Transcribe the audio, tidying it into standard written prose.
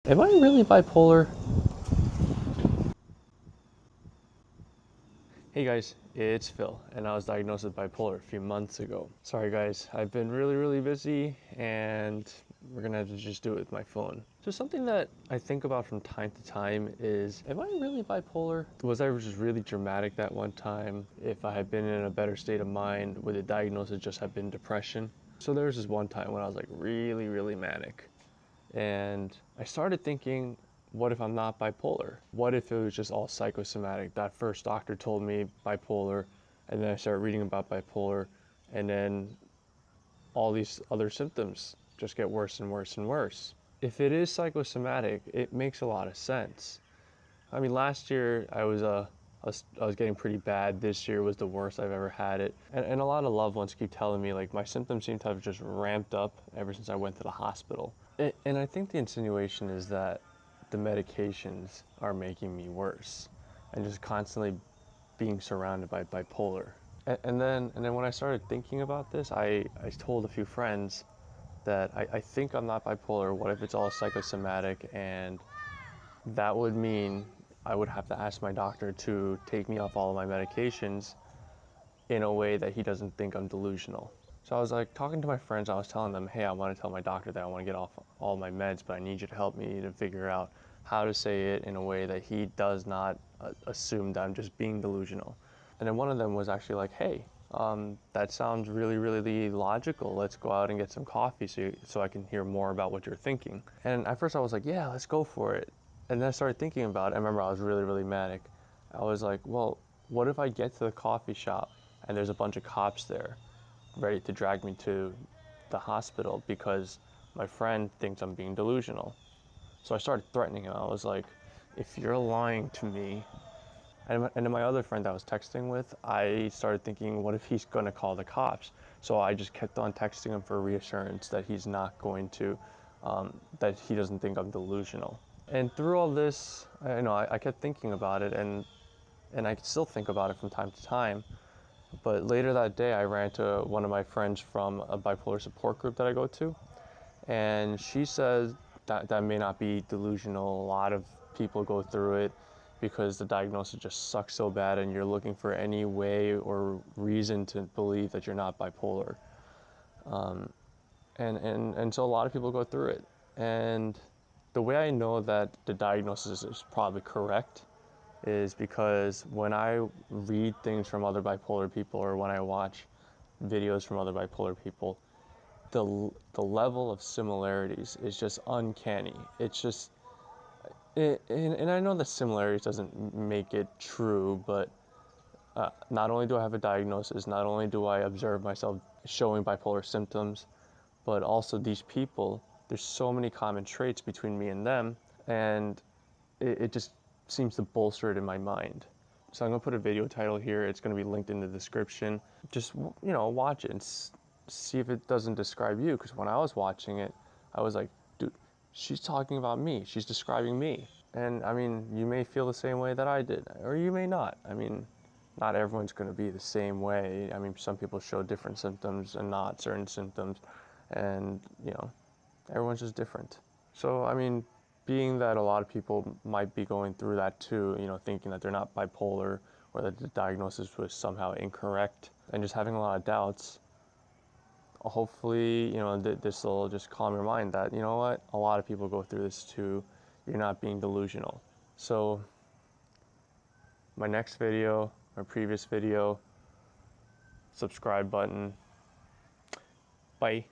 Am I really bipolar? Hey guys, it's Phil, and I was diagnosed with bipolar a few months ago. Sorry guys, I've been really busy, and we're gonna have to just do it with my phone. So something that I think about from time to time is, am I really bipolar? Was I just really dramatic that one time? If I had been in a better state of mind, would the diagnosis just have been depression? So there was this one time when I was like really manic. And I started thinking, what if I'm not bipolar? What if it was just all psychosomatic? That first doctor told me bipolar, and then I started reading about bipolar, and then all these other symptoms just get worse and worse and worse. If it is psychosomatic, it makes a lot of sense. I mean, last year I was getting pretty bad. This year was the worst I've ever had it. And a lot of loved ones keep telling me, like, my symptoms seem to have just ramped up ever since I went to the hospital. And I think the insinuation is that the medications are making me worse and just constantly being surrounded by bipolar. And then when I started thinking about this, I told a few friends that I think I'm not bipolar. What if it's all psychosomatic? And that would mean I would have to ask my doctor to take me off all of my medications in a way that he doesn't think I'm delusional. So I was like talking to my friends, I was telling them, hey, I want to tell my doctor that I want to get off all my meds, but I need you to help me to figure out how to say it in a way that he does not assume that I'm just being delusional. And then one of them was actually like, hey, that sounds really logical. Let's go out and get some coffee so I can hear more about what you're thinking. And at first I was like, yeah, let's go for it. And then I started thinking about it. I remember I was really manic. I was like, well, what if I get to the coffee shop and there's a bunch of cops there ready to drag me to the hospital because my friend thinks I'm being delusional? So I started threatening him. I was like, if you're lying to me, and then my other friend that I was texting with, I started thinking, what if he's going to call the cops? So I just kept on texting him for reassurance that he's not going to, that he doesn't think I'm delusional. And through all this, I kept thinking about it, and I still think about it from time to time. But later that day, I ran to one of my friends from a bipolar support group that I go to, and she says that may not be delusional. A lot of people go through it because the diagnosis just sucks so bad, and you're looking for any way or reason to believe that you're not bipolar. And so a lot of people go through it. And the way I know that the diagnosis is probably correct is because when I read things from other bipolar people or when I watch videos from other bipolar people, the level of similarities is just uncanny. It's just, and I know the similarities doesn't make it true, but not only do I have a diagnosis, not only do I observe myself showing bipolar symptoms, but also these people, there's so many common traits between me and them, and it just seems to bolster it in my mind. So I'm gonna put a video title here. It's gonna be linked in the description. Just, watch it and see if it doesn't describe you. Because when I was watching it, I was like, dude, she's talking about me. She's describing me. And I mean, you may feel the same way that I did, or you may not. I mean, not everyone's gonna be the same way. I mean, some people show different symptoms and not certain symptoms, and everyone's just different. So I mean, being that a lot of people might be going through that too, thinking that they're not bipolar or that the diagnosis was somehow incorrect and just having a lot of doubts, hopefully, this will just calm your mind that, you know what, a lot of people go through this too. You're not being delusional. So my next video, my previous video, subscribe button. Bye.